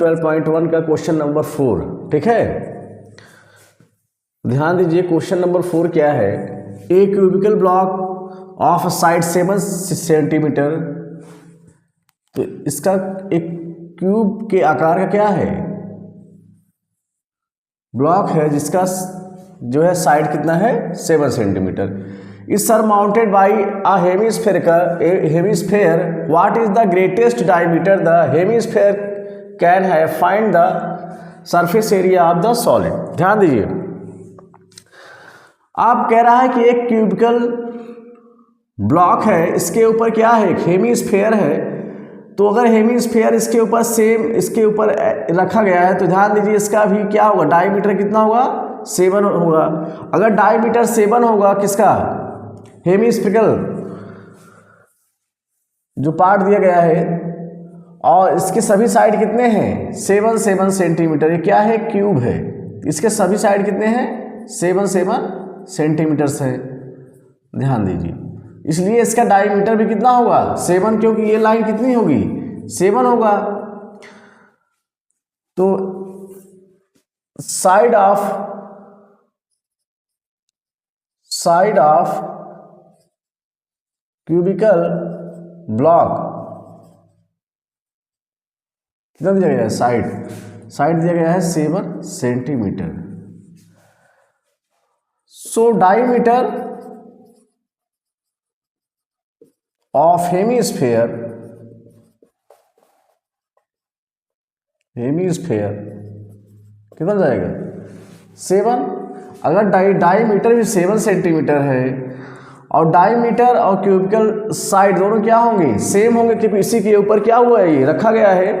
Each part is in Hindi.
12.1 का क्वेश्चन नंबर 4, ठीक है। ध्यान दीजिए क्वेश्चन नंबर 4 क्या है। A cubical block of side 7 centimetre, तो इसका एक क्यूब के आकार का क्या है, ब्लॉक है जिसका जो है साइड कितना है 7 सेंटीमीटर। इस surmounted by a hemisphere what is the greatest diameter the hemisphere can have, find the surface area of the solid. ध्यान दीजिए, आप कह रहा है कि एक क्यूबिकल ब्लॉक है, इसके ऊपर क्या है, एक हेमिस्फेयर है। तो अगर हेमिस्फेयर इसके ऊपर सेम इसके ऊपर रखा गया है तो ध्यान दीजिए इसका भी क्या होगा, डायमीटर कितना होगा 7 होगा। अगर डायमीटर 7 होगा किसका, हेमिस्फेरिकल जो पार्ट दिया गया है, और इसके सभी साइड कितने हैं 7 सेंटीमीटर, ये क्या है क्यूब है, इसके सभी साइड कितने हैं 7 सेंटीमीटर है। ध्यान दीजिए, इसलिए इसका डायमीटर भी कितना होगा 7, क्योंकि ये लाइन कितनी होगी 7 होगा। तो साइड ऑफ क्यूबिकल ब्लॉक कितना दिया गया है, साइड दिया गया है 7 centimetre. So diameter of hemisphere कितना जाएगा 7। अगर डायमीटर भी 7 सेंटीमीटर है और डायमीटर और क्यूबिकल साइड दोनों क्या होंगे सेम होंगे, क्योंकि इसी के ऊपर क्या हुआ है ये रखा गया है।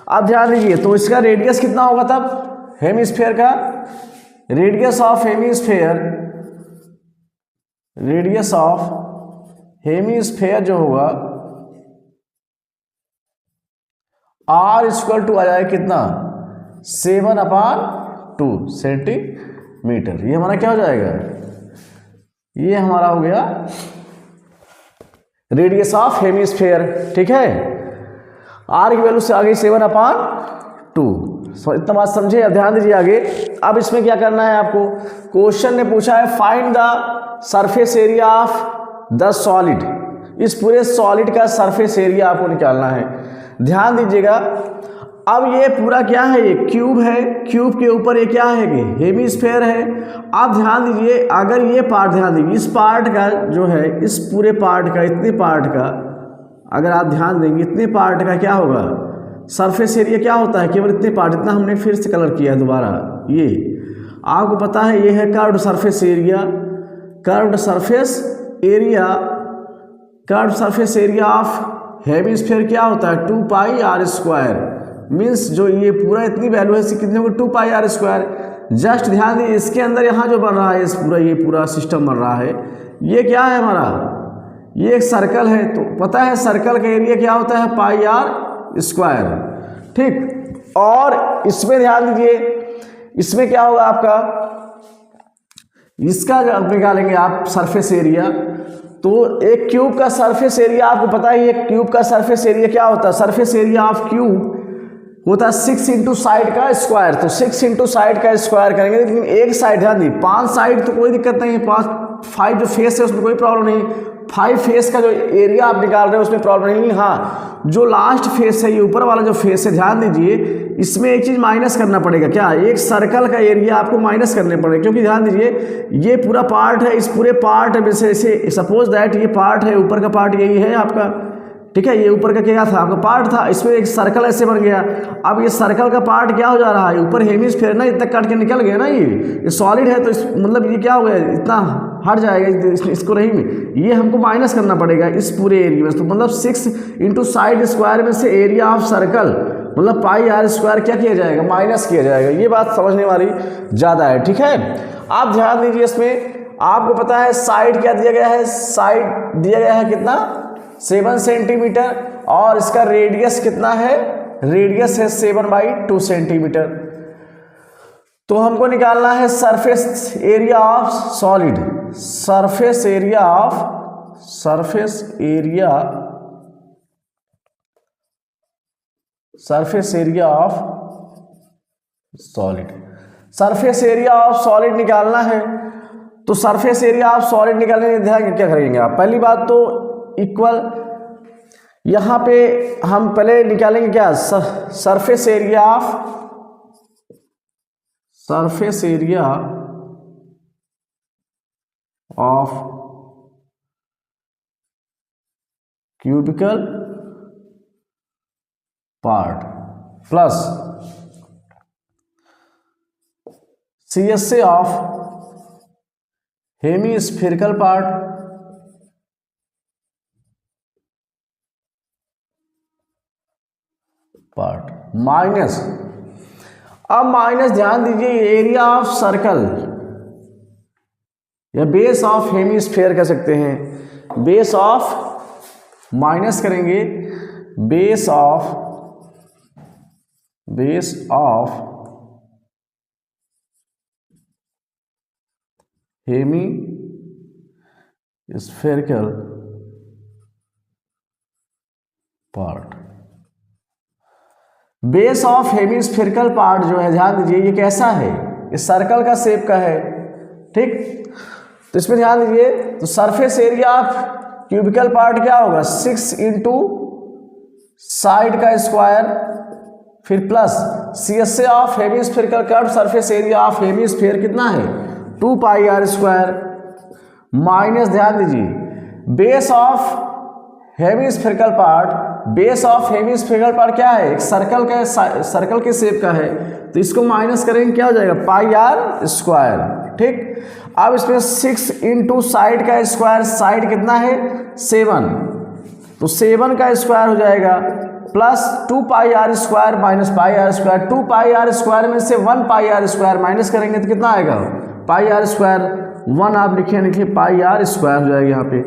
अब ध्यान दीजिए, तो इसका रेडियस कितना होगा तब हेमिस्फेयर का, रेडियस ऑफ हेमिस्फेयर जो होगा R = आ जाएगा कितना 7/2 सेंटीमीटर। ये हमारा क्या हो जाएगा, ये हमारा हो गया रेडियस ऑफ हेमिस्फेयर, ठीक है। R की वैल्यू से आ गई 7/2। इतना बात समझे। अब ध्यान दीजिए आगे, अब इसमें क्या करना है आपको, क्वेश्चन ने पूछा है find the surface area of the solid, इस पूरे सॉलिड का सरफेस एरिया आपको निकालना है। ध्यान दीजिएगा, अब ये पूरा क्या है, ये क्यूब है, क्यूब के ऊपर ये क्या है, हेमिस्फेयर है। अब ध्यान दीजिए, अगर ये पार्ट, ध्यान दीजिए इस पार्ट का जो है, इस पूरे पार्ट का, इतने पार्ट का अगर आप ध्यान देंगे, इतने पार्ट का क्या होगा सरफेस एरिया क्या होता है, केवल इतने पार्ट, इतना हमने फिर से कलर किया है दोबारा। ये आपको पता है ये है curved surface area of hemisphere क्या होता है 2πr²। मीन्स जो ये पूरा इतनी वैल्यू है इसकी कितने होगी 2πr²। जस्ट ध्यान दीजिए, इसके अंदर यहाँ जो बन रहा है इस ये पूरा सिस्टम बन रहा है, ये क्या है हमारा, ये एक सर्कल है। तो पता है सर्कल का एरिया क्या होता है πr², ठीक। और इसमें ध्यान दीजिए, इसमें क्या होगा आपका, इसका जब निकालेंगे आप सरफेस एरिया, तो एक क्यूब का सरफेस एरिया आपको पता है, एक क्यूब का सरफेस एरिया क्या होता है, सरफेस एरिया ऑफ क्यूब होता है 6 × साइड का स्क्वायर। तो 6 × साइड का स्क्वायर करेंगे, लेकिन एक साइड ध्यान दी 5 साइड तो कोई दिक्कत नहीं है, 5 जो फेस है उसमें कोई प्रॉब्लम नहीं, 5 फेस का जो एरिया आप निकाल रहे हो उसमें प्रॉब्लम नहीं। हाँ, जो लास्ट फेस है, ये ऊपर वाला जो फेस है, ध्यान दीजिए इसमें एक चीज माइनस करना पड़ेगा, क्या, एक सर्कल का एरिया आपको माइनस करने पड़ेगा, क्योंकि ध्यान दीजिए ये पूरा पार्ट है, इस पूरे पार्ट में से सपोज दैट ये पार्ट है, ऊपर का पार्ट यही है आपका, ठीक है। ये ऊपर का क्या था आपका पार्ट था, इसमें एक सर्कल ऐसे बन गया। अब ये सर्कल का पार्ट क्या हो जा रहा है, ऊपर हेमिस्फेयर ना इतना काट के निकल गया ना, ये सॉलिड है, तो मतलब ये क्या हो गया, इतना हट जाएगा इसको रही में, ये हमको माइनस करना पड़ेगा इस पूरे एरिया में। तो मतलब 6 × साइड स्क्वायर में से एरिया ऑफ सर्कल मतलब πr² क्या किया जाएगा, माइनस किया जाएगा। ये बात समझने वाली ज़्यादा है, ठीक है। आप ध्यान दीजिए, इसमें आपको पता है साइड क्या दिया गया है, साइड दिया गया है कितना 7 सेंटीमीटर, और इसका रेडियस कितना है, रेडियस है 7/2 सेंटीमीटर। तो हमको निकालना है surface area of solid, surface area surface area of solid. Surface area of solid निकालना है, तो सरफेस एरिया ऑफ सॉलिड निकालने के ध्यान क्या करेंगे आप? पहली बात तो इक्वल, यहां पे हम पहले निकालेंगे क्या? Surface area of cubicle part plus CSA of hemispherical part minus, अब माइनस ध्यान दीजिए एरिया ऑफ सर्कल या बेस ऑफ हेमीस्फेयर कह सकते हैं, बेस ऑफ माइनस करेंगे base of hemispherical part. Base of hemispherical part जो है ध्यान दीजिए ये कैसा है? इस सर्कल का शेप का है, ठीक। तो इसमें ध्यान दीजिए, तो surface area of cubicle part क्या होगा? 6 इंटू साइड का स्क्वायर, फिर plus CSA of hemispherical curve, surface area of hemisphere कितना है? 2 पाई आर स्क्वायर, माइनस ध्यान दीजिए base of hemispherical part. Base of hemispherical part क्या है? एक सर्कल के शेप का है, तो इसको माइनस करेंगे क्या हो जाएगा? पाई आर स्क्वायर, ठीक। अब इसमें 6 इंटू साइड का स्क्वायर, साइड कितना है? 7, तो 7 का स्क्वायर हो जाएगा plus 2 pi r square minus pi r square. 2 pi r square में से 1 पाई आर स्क्वायर माइनस करेंगे तो कितना आएगा? पाई आर स्क्वायर। 1 आप लिखिए पाई आर स्क्वायर हो जाएगा यहाँ पे।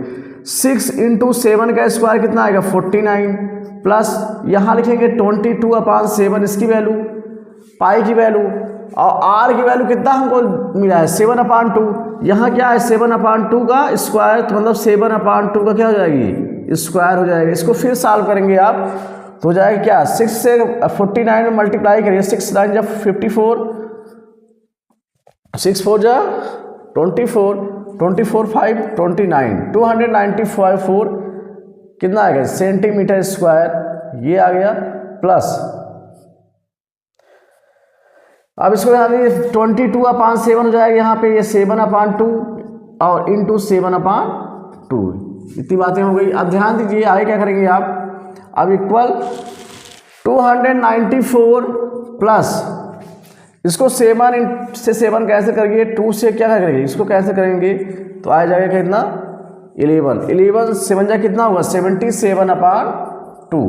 6 इंटू 7 का स्क्वायर कितना आएगा? 49 प्लस यहाँ लिखेंगे 22/7, इसकी वैल्यू पाई की वैल्यू, और आर की वैल्यू कितना हमको मिला है? 7/2। यहाँ क्या है? 7/2 का स्क्वायर, तो मतलब 7/2 का क्या हो जाएगी? स्क्वायर हो जाएगा। इसको फिर सॉल्व करेंगे आप तो हो जाएगा क्या? 6 से 49 में मल्टीप्लाई करिए, 6 9 जब 54, 6 4 जा 24, 24 5 29, 294 कितना आ गया? सेंटीमीटर स्क्वायर, ये आ गया प्लस। अब इसको ध्यान दीजिए 22/7 हो जाएगा यहाँ पे, ये 7/2 और इंटू 7/2, इतनी बातें हो गई। अब ध्यान दीजिए आगे क्या करेंगे आप? अब इक्वल 294 प्लस इसको 7 से 7 कैंसिल करेंगे, 2 से क्या करेंगे? इसको कैंसिल करेंगे तो आ जाएगा कितना? 11 7 जा कितना होगा? 77/2।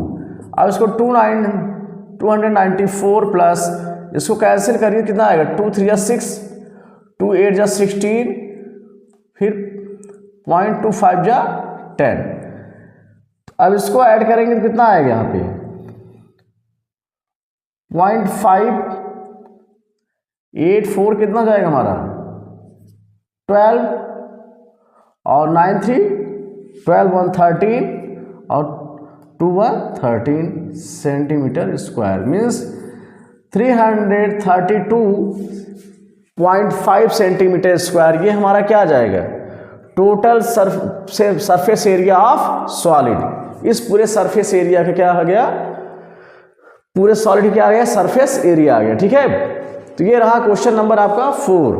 अब इसको 294 प्लस इसको कैंसिल करिए, कितना आएगा? 2 3 जा 6, 2 8 जा 16, फिर 0.25 जा 10। अब इसको ऐड करेंगे तो कितना आएगा यहाँ पे? 0.584 कितना जाएगा हमारा? 12 और 9 3 12 1 13 और 2 1 13 centimetre square, means 332.5 centimetre square. ये हमारा क्या आ जाएगा? Total surface area of solid. इस पूरे सरफेस एरिया का क्या आ गया? पूरे सॉलिड क्या आ गया? सरफेस एरिया आ गया, ठीक है। तो ये रहा क्वेश्चन नंबर आपका 4।